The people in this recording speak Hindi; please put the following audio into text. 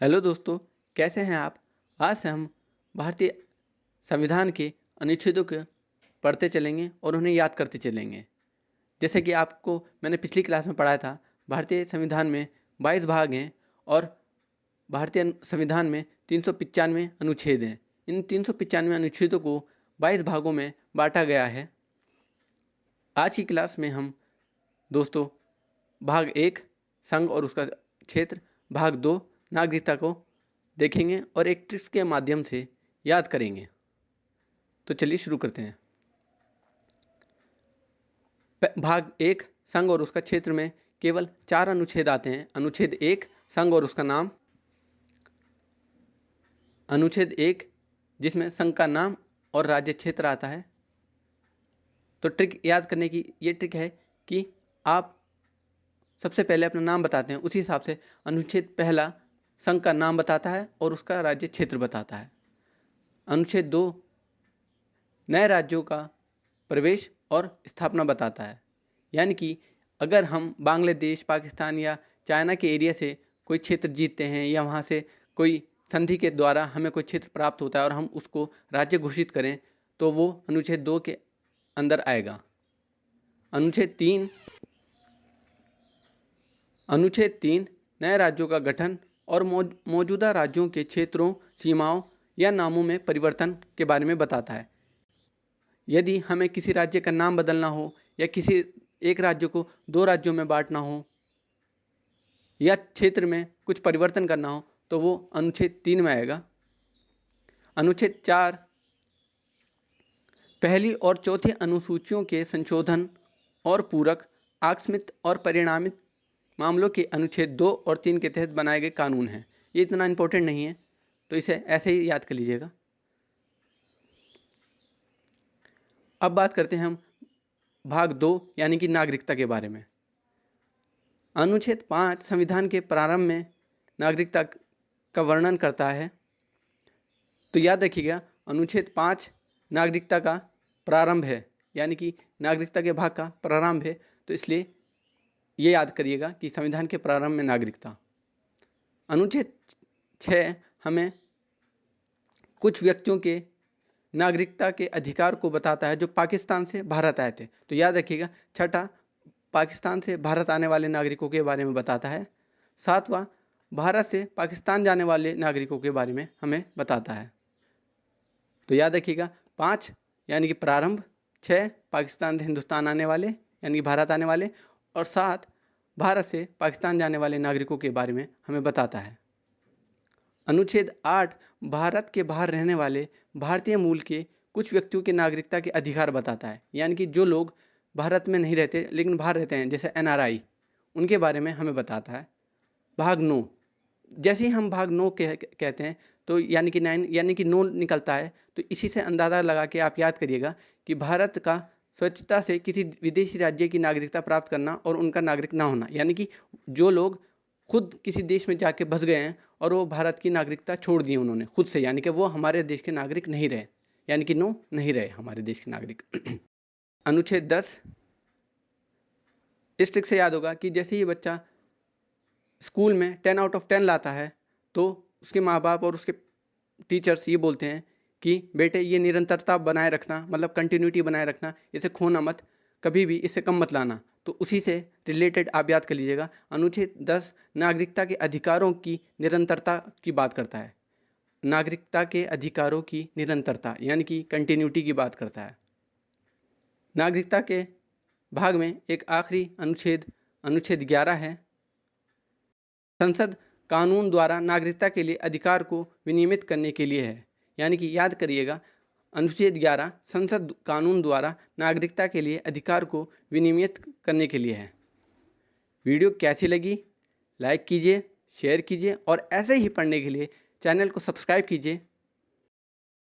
हेलो दोस्तों, कैसे हैं आप। आज से हम भारतीय संविधान के अनुच्छेदों को पढ़ते चलेंगे और उन्हें याद करते चलेंगे। जैसे कि आपको मैंने पिछली क्लास में पढ़ाया था, भारतीय संविधान में 22 भाग हैं और भारतीय संविधान में 395 अनुच्छेद हैं। इन 395 अनुच्छेदों को 22 भागों में बांटा गया है। आज की क्लास में हम दोस्तों भाग 1 संघ और उसका क्षेत्र, भाग 2 नागरिकता को देखेंगे और एक ट्रिक्स के माध्यम से याद करेंगे। तो चलिए शुरू करते हैं। भाग 1 संघ और उसका क्षेत्र में केवल 4 अनुच्छेद आते हैं। अनुच्छेद 1 संघ और उसका नाम। अनुच्छेद 1 जिसमें संघ का नाम और राज्य क्षेत्र आता है। तो ट्रिक याद करने की ये ट्रिक है कि आप सबसे पहले अपना नाम बताते हैं, उसी हिसाब से अनुच्छेद पहला संघ का नाम बताता है और उसका राज्य क्षेत्र बताता है। अनुच्छेद 2 नए राज्यों का प्रवेश और स्थापना बताता है। यानी कि अगर हम बांग्लादेश, पाकिस्तान या चाइना के एरिया से कोई क्षेत्र जीतते हैं या वहाँ से कोई संधि के द्वारा हमें कोई क्षेत्र प्राप्त होता है और हम उसको राज्य घोषित करें तो वो अनुच्छेद 2 के अंदर आएगा। अनुच्छेद 3 नए राज्यों का गठन और मौजूदा राज्यों के क्षेत्रों, सीमाओं या नामों में परिवर्तन के बारे में बताता है। यदि हमें किसी राज्य का नाम बदलना हो या किसी एक राज्य को 2 राज्यों में बांटना हो या क्षेत्र में कुछ परिवर्तन करना हो तो वो अनुच्छेद 3 में आएगा। अनुच्छेद 4 पहली और चौथी अनुसूचियों के संशोधन और पूरक, आकस्मिक और परिणामित मामलों के अनुच्छेद 2 और 3 के तहत बनाए गए कानून हैं। ये इतना इम्पोर्टेंट नहीं है, तो इसे ऐसे ही याद कर लीजिएगा। अब बात करते हैं हम भाग 2 यानी कि नागरिकता के बारे में। अनुच्छेद 5 संविधान के प्रारंभ में नागरिकता का वर्णन करता है। तो याद रखिएगा, अनुच्छेद 5 नागरिकता का प्रारंभ है, यानी कि नागरिकता के भाग का प्रारंभ है। तो इसलिए ये याद करिएगा कि संविधान के प्रारंभ में नागरिकता। अनुच्छेद 6 हमें कुछ व्यक्तियों के नागरिकता के अधिकार को बताता है जो पाकिस्तान से भारत आए थे। तो याद रखिएगा, छठा पाकिस्तान से भारत आने वाले नागरिकों के बारे में बताता है। सातवां भारत से पाकिस्तान जाने वाले नागरिकों के बारे में हमें बताता है। तो याद रखिएगा, 5 यानी कि प्रारंभ, 6 पाकिस्तान से हिंदुस्तान आने वाले यानी कि भारत आने वाले, और 7 भारत से पाकिस्तान जाने वाले नागरिकों के बारे में हमें बताता है। अनुच्छेद 8 भारत के बाहर रहने वाले भारतीय मूल के कुछ व्यक्तियों के नागरिकता के अधिकार बताता है। यानी कि जो लोग भारत में नहीं रहते लेकिन बाहर रहते हैं, जैसे NRI, उनके बारे में हमें बताता है। भाग 9, जैसे ही हम भाग 9 कहते हैं तो यानी कि 9 यानी कि 9 निकलता है। तो इसी से अंदाज़ा लगा के आप याद करिएगा कि भारत का स्वच्छता से किसी विदेशी राज्य की नागरिकता प्राप्त करना और उनका नागरिक ना होना, यानी कि जो लोग खुद किसी देश में जाके बस गए हैं और वो भारत की नागरिकता छोड़ दी उन्होंने खुद से, यानी कि वो हमारे देश के नागरिक नहीं रहे, यानी कि नो नहीं रहे हमारे देश के नागरिक। अनुच्छेद 10 इस ट्रिक से याद होगा कि जैसे ही बच्चा स्कूल में 10 आउट ऑफ 10 लाता है तो उसके माँ बाप और उसके टीचर्स ये बोलते हैं कि बेटे ये निरंतरता बनाए रखना, मतलब कंटिन्यूटी बनाए रखना, इसे खोना मत, कभी भी इससे कम मत लाना। तो उसी से रिलेटेड आप याद कर लीजिएगा, अनुच्छेद 10 नागरिकता के अधिकारों की निरंतरता की बात करता है। नागरिकता के अधिकारों की निरंतरता यानी कि कंटिन्यूटी की बात करता है। नागरिकता के भाग में एक आखिरी अनुच्छेद, अनुच्छेद 11 है। संसद कानून द्वारा नागरिकता के लिए अधिकार को विनियमित करने के लिए है। यानी कि याद करिएगा, अनुच्छेद 11 संसद कानून द्वारा नागरिकता के लिए अधिकार को विनियमित करने के लिए है। वीडियो कैसी लगी लाइक कीजिए, शेयर कीजिए और ऐसे ही पढ़ने के लिए चैनल को सब्सक्राइब कीजिए।